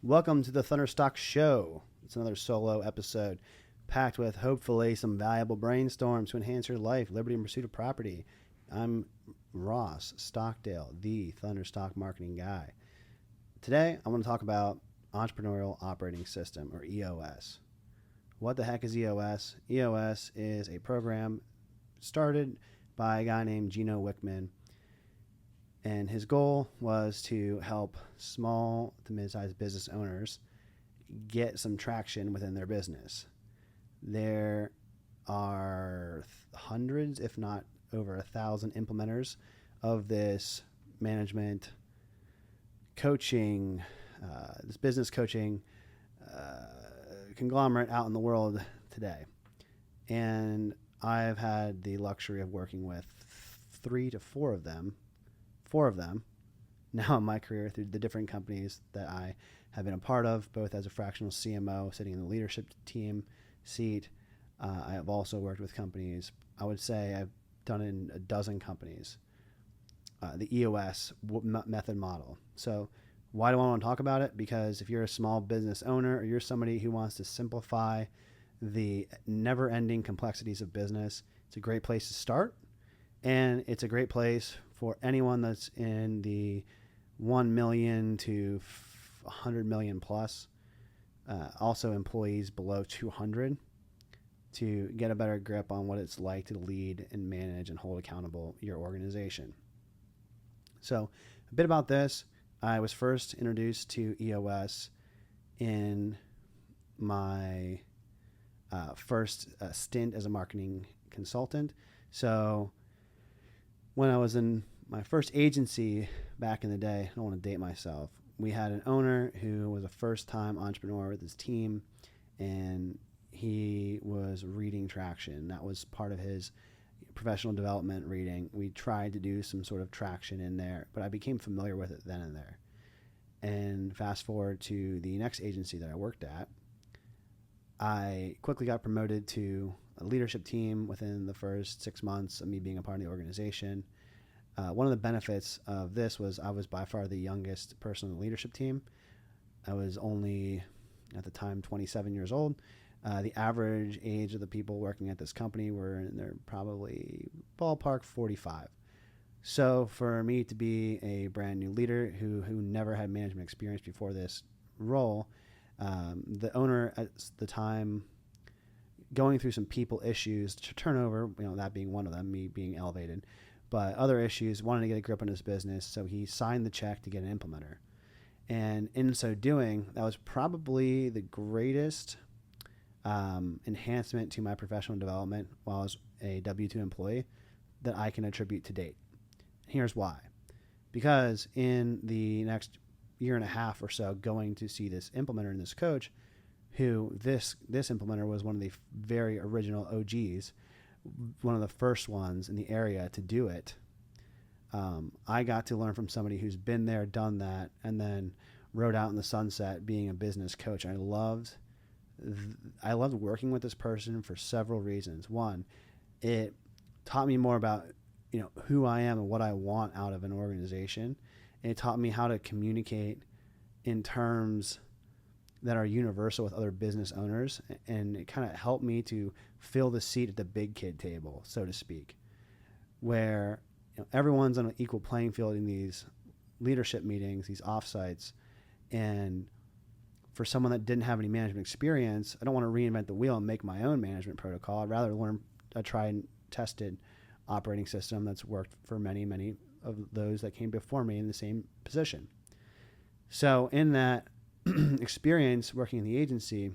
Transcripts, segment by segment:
Welcome to the Thunderstock Show. It's another solo episode packed with hopefully some valuable brainstorms to enhance your life, liberty, and pursuit of property. I'm Ross Stockdale, the Thunderstock marketing guy. Today, I want to talk about Entrepreneurial Operating System, or EOS. What the heck is EOS? EOS is a program started by a guy named Gino Wickman, and his goal was to help small to mid-sized business owners get some traction within their business. There are hundreds, if not over 1,000 implementers of this management coaching, this business coaching conglomerate out in the world today. And I've had the luxury of working with 3 to 4 of them now in my career through the different companies that I have been a part of, both as a fractional CMO sitting in the leadership team seat. I have also worked with companies. I would say I've done it in a dozen companies, the EOS method model. So why do I want to talk about it? Because if you're a small business owner or you're somebody who wants to simplify the never-ending complexities of business, it's a great place to start. And it's a great place for anyone that's in the 1 million to 100 million plus, also employees below 200, to get a better grip on what it's like to lead and manage and hold accountable your organization. So a bit about this. I was first introduced to EOS in my first stint as a marketing consultant. So when I was in my first agency back in the day, I don't want to date myself, we had an owner who was a first-time entrepreneur with his team, and he was reading traction. That was part of his professional development reading. We tried to do some sort of traction in there, but I became familiar with it then and there. And fast forward to the next agency that I worked at, I quickly got promoted to a leadership team within the first 6 months of me being a part of the organization. One of the benefits of this was I was by far the youngest person on the leadership team. I was only, at the time, 27 years old. The average age of the people working at this company were in their probably ballpark 45. So for me to be a brand new leader who never had management experience before this role, the owner at the time, going through some people issues to turnover, that being one of them, me being elevated, but other issues, wanted to get a grip on his business, so he signed the check to get an implementer. And in so doing, that was probably the greatest enhancement to my professional development while I was a W-2 employee that I can attribute to date. Here's why. Because in the next year and a half or so, going to see this implementer and this coach, who this implementer was one of the very original OGs, one of the first ones in the area to do it. I got to learn from somebody who's been there, done that, and then rode out in the sunset being a business coach. I loved working with this person for several reasons. One, it taught me more about who I am and what I want out of an organization. And it taught me how to communicate in terms that are universal with other business owners, and it kind of helped me to fill the seat at the big kid table, so to speak, where everyone's on an equal playing field in these leadership meetings, these offsites. And for someone that didn't have any management experience, I don't want to reinvent the wheel and make my own management protocol. I'd rather learn a tried and tested operating system that's worked for many, many of those that came before me in the same position. So in that experience working in the agency,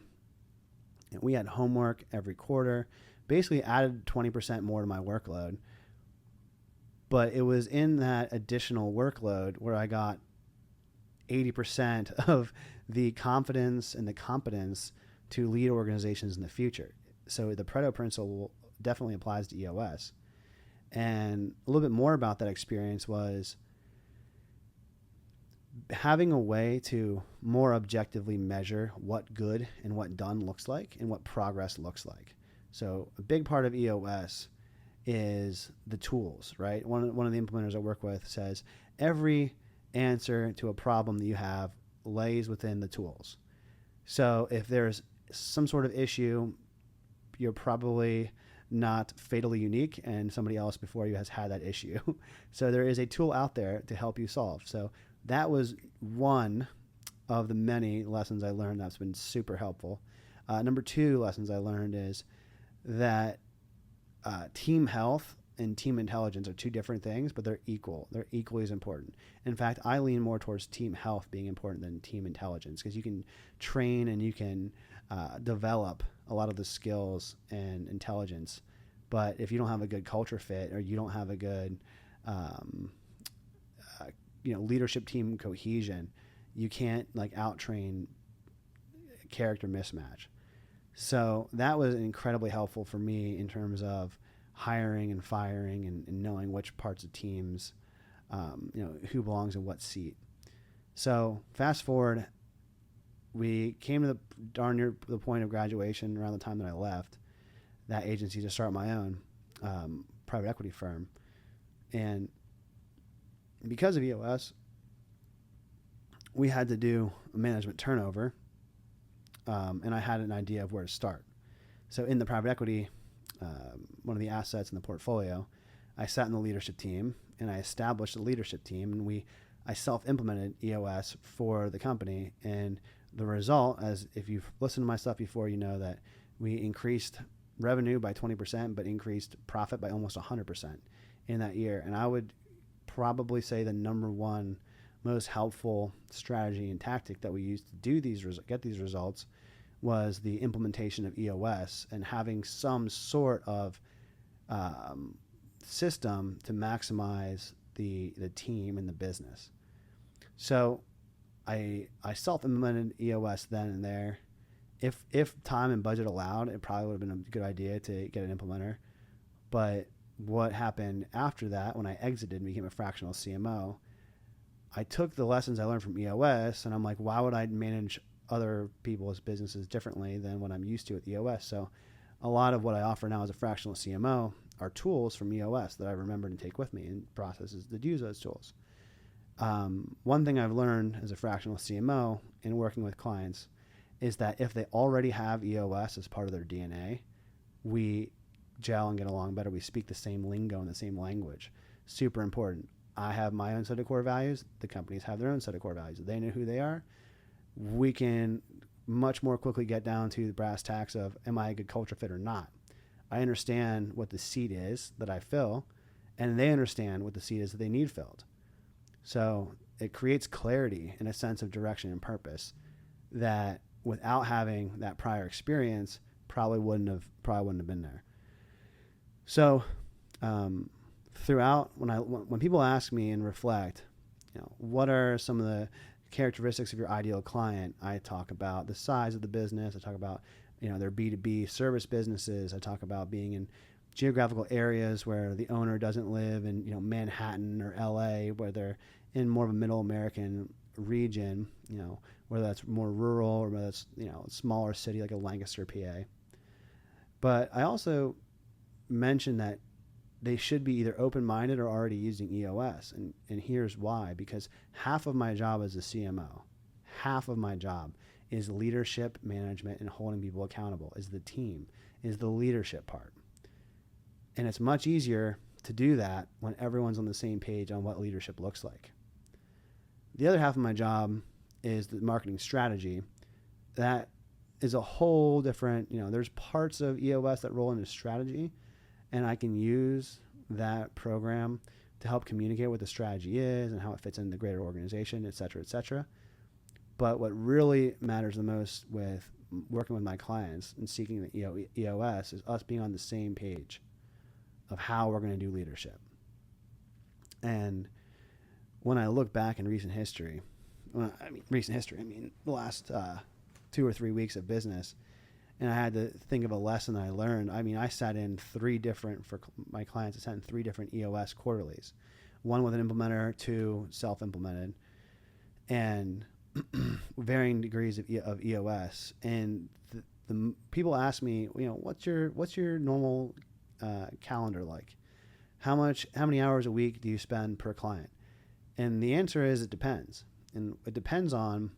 we had homework every quarter, basically added 20% more to my workload. But it was in that additional workload where I got 80% of the confidence and the competence to lead organizations in the future. So the Pareto principle definitely applies to EOS. And a little bit more about that experience was having a way to more objectively measure what good and what done looks like and what progress looks like. So a big part of EOS is the tools, right? One of the implementers I work with says every answer to a problem that you have lays within the tools. So if there's some sort of issue, you're probably not fatally unique, and somebody else before you has had that issue. So there is a tool out there to help you solve. So that was one of the many lessons I learned that's been super helpful. Number two lessons I learned is that team health and team intelligence are two different things, but they're equal. They're equally as important. In fact, I lean more towards team health being important than team intelligence, because you can train and you can develop a lot of the skills and intelligence. But if you don't have a good culture fit, or you don't have a good leadership team cohesion, you can't out-train character mismatch. So that was incredibly helpful for me in terms of hiring and firing and knowing which parts of teams, who belongs in what seat. So fast forward, we came to the darn near the point of graduation around the time that I left that agency to start my own private equity firm. And because of EOS, we had to do a management turnover, and I had an idea of where to start. So in the private equity, one of the assets in the portfolio, I sat in the leadership team, and I established a leadership team, and I self-implemented EOS for the company. And the result, as if you've listened to my stuff before, you know that we increased revenue by 20%, but increased profit by almost 100% in that year. And I would probably say the number one most helpful strategy and tactic that we used to do get these results was the implementation of EOS, and having some sort of system to maximize the team and the business. So I self-implemented EOS then and there. If time and budget allowed, it probably would have been a good idea to get an implementer. But what happened after that, when I exited and became a fractional CMO, I took the lessons I learned from EOS, and I'm like, why would I manage other people's businesses differently than what I'm used to with EOS? So a lot of what I offer now as a fractional CMO are tools from EOS that I remembered and take with me, and processes that use those tools. One thing I've learned as a fractional CMO in working with clients is that if they already have EOS as part of their DNA, we gel and get along better. We speak the same lingo and the same language. Super important. I have my own set of core values. The companies have their own set of core values. They know who they are. We can much more quickly get down to the brass tacks of, am I a good culture fit or not? I understand what the seat is that I fill, and they understand what the seat is that they need filled. So it creates clarity and a sense of direction and purpose that without having that prior experience probably wouldn't have been there. So throughout, when people ask me and reflect, what are some of the characteristics of your ideal client, I talk about the size of the business. I talk about their B2B service businesses. I talk about being in geographical areas where the owner doesn't live in Manhattan or LA, where they're in more of a middle American region, whether that's more rural or whether that's a smaller city like a Lancaster, PA. But I also mentioned that they should be either open-minded or already using EOS. And here's why. Because half of my job as a CMO, half of my job is leadership, management, and holding people accountable, is the team, is the leadership part. And it's much easier to do that when everyone's on the same page on what leadership looks like. The other half of my job is the marketing strategy. That is a whole different, there's parts of EOS that roll into strategy, and I can use that program to help communicate what the strategy is and how it fits in the greater organization, et cetera, et cetera. But what really matters the most with working with my clients and seeking the EOS is us being on the same page of how we're going to do leadership. And when I look back in recent history, the last 2 or 3 weeks of business, and I had to think of a lesson that I learned. I sat in for my clients, I sat in 3 different EOS quarterlies. 1 with an implementer, 2 self-implemented, and varying degrees of EOS. And the people ask me, what's your normal calendar like? How many hours a week do you spend per client? And the answer is it depends. And it depends on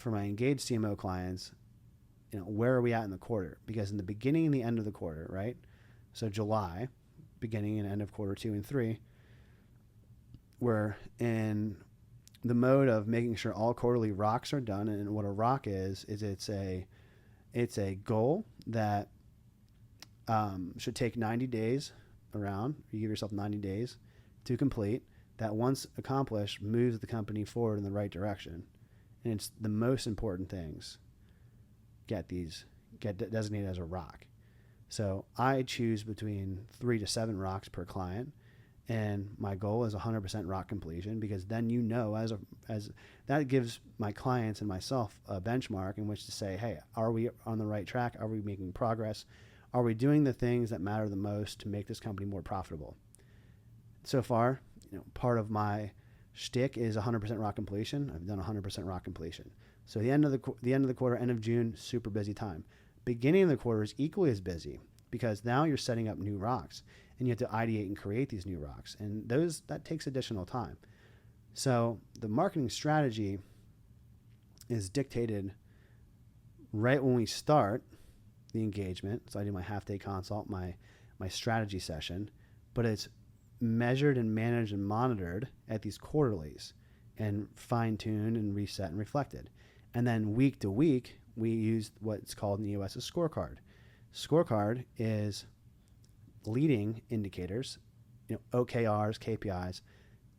for my engaged CMO clients, where are we at in the quarter? Because in the beginning and the end of the quarter, right? So July, beginning and end of quarter 2 and 3, we're in the mode of making sure all quarterly rocks are done. And what a rock is it's a goal that should take 90 days around. You give yourself 90 days to complete. That once accomplished moves the company forward in the right direction. And it's the most important things get designated as a rock. So I choose between 3 to 7 rocks per client, and my goal is 100% rock completion, because then as that gives my clients and myself a benchmark in which to say, hey, are we on the right track? Are we making progress? Are we doing the things that matter the most to make this company more profitable? So far, part of my shtick is 100% rock completion. I've done 100% rock completion. So the end of the quarter, end of June, super busy time. Beginning of the quarter is equally as busy, because now you're setting up new rocks and you have to ideate and create these new rocks, and that takes additional time. So the marketing strategy is dictated right when we start the engagement. So I do my half-day consult, my strategy session, but it's measured and managed and monitored at these quarterlies and fine-tuned and reset and reflected. And then week to week, we use what's called in EOS a scorecard. Scorecard is leading indicators, OKRs, KPIs.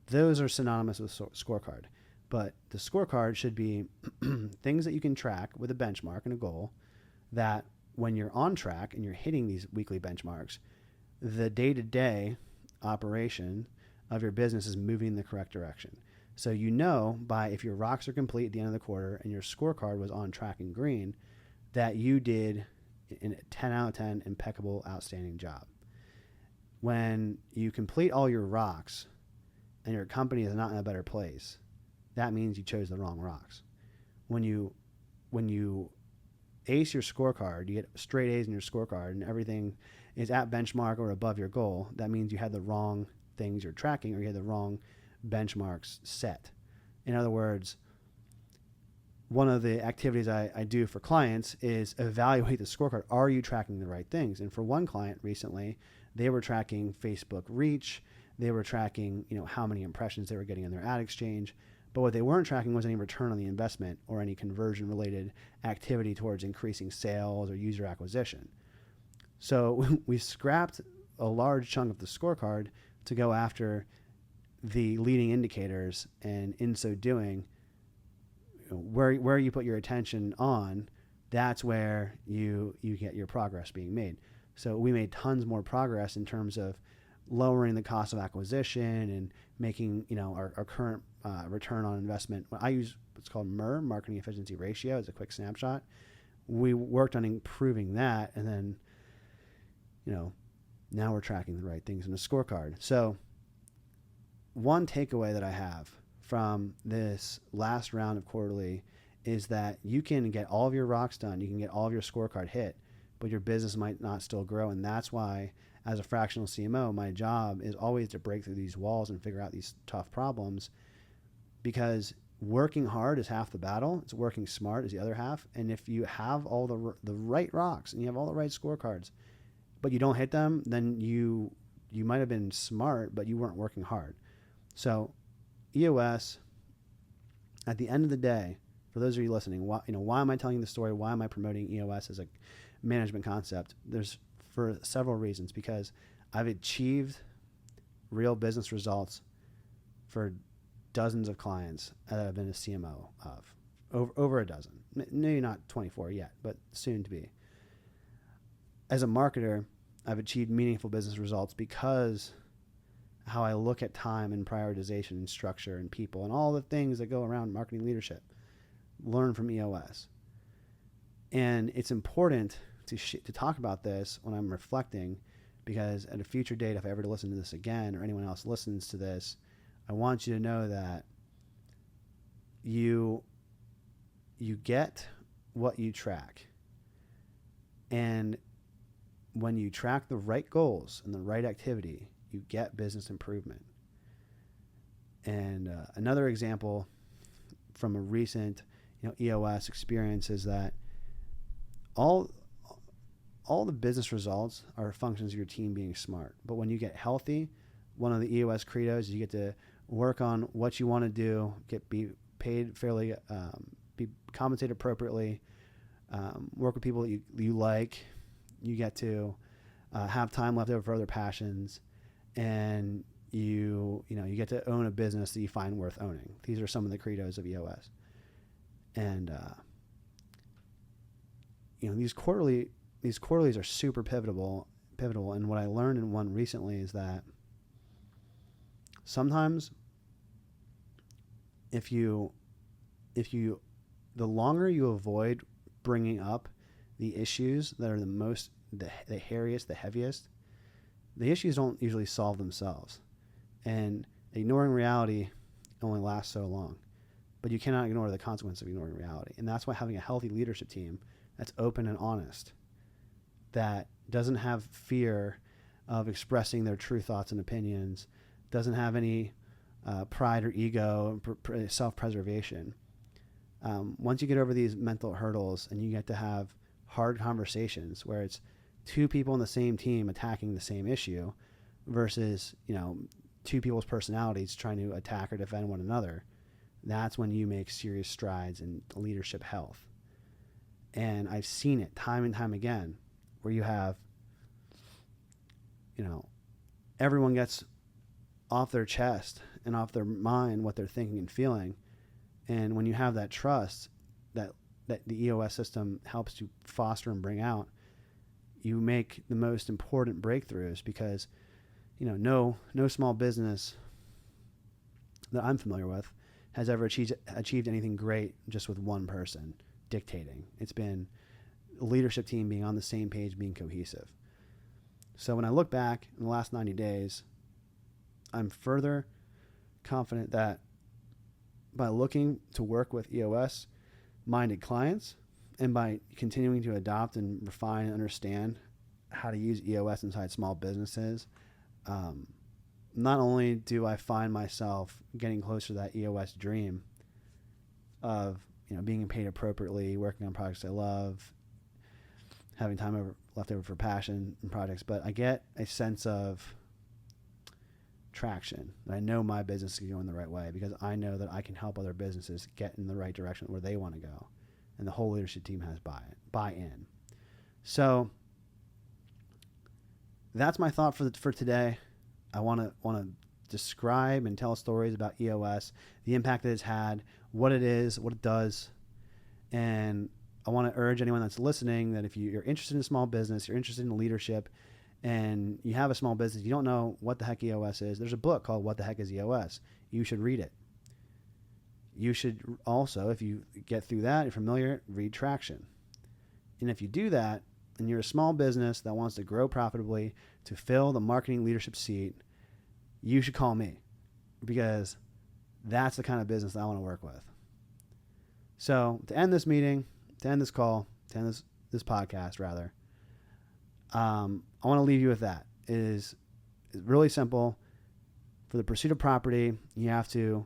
Those are synonymous with scorecard. But the scorecard should be things that you can track with a benchmark and a goal, that when you're on track and you're hitting these weekly benchmarks, the day-to-day operation of your business is moving in the correct direction. So by if your rocks are complete at the end of the quarter and your scorecard was on track and green, that you did a 10 out of 10 impeccable, outstanding job. When you complete all your rocks and your company is not in a better place, that means you chose the wrong rocks. When you ace your scorecard, you get straight A's in your scorecard and everything is at benchmark or above your goal, that means you had the wrong things you're tracking, or you had the wrong benchmarks set. In other words, one of the activities I do for clients is evaluate the scorecard. Are you tracking the right things? And for one client recently, they were tracking Facebook reach. They were tracking, how many impressions they were getting in their ad exchange. But what they weren't tracking was any return on the investment or any conversion related activity towards increasing sales or user acquisition. So we scrapped a large chunk of the scorecard to go after the leading indicators, and in so doing, where you put your attention on, that's where you get your progress being made. So we made tons more progress in terms of lowering the cost of acquisition and making our current return on investment. I use what's called MER, marketing efficiency ratio, as a quick snapshot. We worked on improving that, and then now we're tracking the right things in the scorecard. So one takeaway that I have from this last round of quarterly is that you can get all of your rocks done, you can get all of your scorecard hit, but your business might not still grow. And that's why, as a fractional CMO, my job is always to break through these walls and figure out these tough problems, because working hard is half the battle. It's working smart is the other half. And if you have all the right rocks and you have all the right scorecards, but you don't hit them, then you might have been smart, but you weren't working hard. So EOS, at the end of the day, for those of you listening, why am I telling you the story? Why am I promoting EOS as a management concept? There's for several reasons, because I've achieved real business results for dozens of clients that I've been a CMO of, over a dozen, maybe not 24 yet, but soon to be. As a marketer, I've achieved meaningful business results because how I look at time and prioritization and structure and people and all the things that go around marketing leadership. Learn from EOS. And it's important to talk about this when I'm reflecting, because at a future date, if I ever listen to this again or anyone else listens to this, I want you to know that you get what you track. And when you track the right goals and the right activity, you get business improvement. And another example from a recent EOS experience is that all the business results are functions of your team being smart. But when you get healthy, one of the EOS credos is you get to work on what you want to do, be paid fairly, be compensated appropriately, work with people that you like. You get to have time left over for other passions, and you get to own a business that you find worth owning. These are some of the credos of EOS. And these quarterlies are super pivotal. And what I learned in one recently is that sometimes if you the longer you avoid bringing up the issues that are the hairiest, the heaviest, the issues don't usually solve themselves. And ignoring reality only lasts so long. But you cannot ignore the consequence of ignoring reality. And that's why having a healthy leadership team that's open and honest, that doesn't have fear of expressing their true thoughts and opinions, doesn't have any pride or ego, self-preservation. Once you get over these mental hurdles and you get to have hard conversations where it's two people on the same team attacking the same issue versus, two people's personalities trying to attack or defend one another, that's when you make serious strides in leadership health. And I've seen it time and time again where you have, everyone gets off their chest and off their mind what they're thinking and feeling. And when you have that trust that the EOS system helps to foster and bring out, you make the most important breakthroughs because, no small business that I'm familiar with has ever achieved anything great just with one person dictating. It's been a leadership team being on the same page, being cohesive. So when I look back in the last 90 days, I'm further confident that by looking to work with EOS-minded clients and by continuing to adopt and refine and understand how to use EOS inside small businesses, not only do I find myself getting closer to that EOS dream of being paid appropriately, working on projects I love, having time left over for passion and projects, but I get a sense of traction. I know my business is going the right way because I know that I can help other businesses get in the right direction where they want to go, and the whole leadership team has buy-in. So that's my thought for today. I want to describe and tell stories about EOS, the impact that it's had, what it is, what it does, and I want to urge anyone that's listening that if you're interested in a small business, you're interested in leadership, and you have a small business, you don't know what the heck EOS is, there's a book called What the Heck is EOS? You should read it. You should also, if you get through that, you're familiar, read Traction. And if you do that, and you're a small business that wants to grow profitably, to fill the marketing leadership seat, you should call me because that's the kind of business that I want to work with. So to end this meeting, to end this call, to end this podcast rather, I want to leave you with that. It's really simple. For the pursuit of property, you have to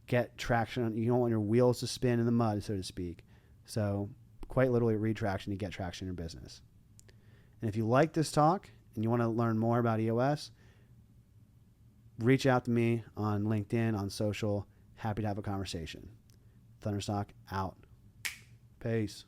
get traction. You don't want your wheels to spin in the mud, so to speak. So quite literally read Traction to get traction in your business. And if you like this talk and you want to learn more about EOS, reach out to me on LinkedIn, on social. Happy to have a conversation. Thunderstock out. Peace.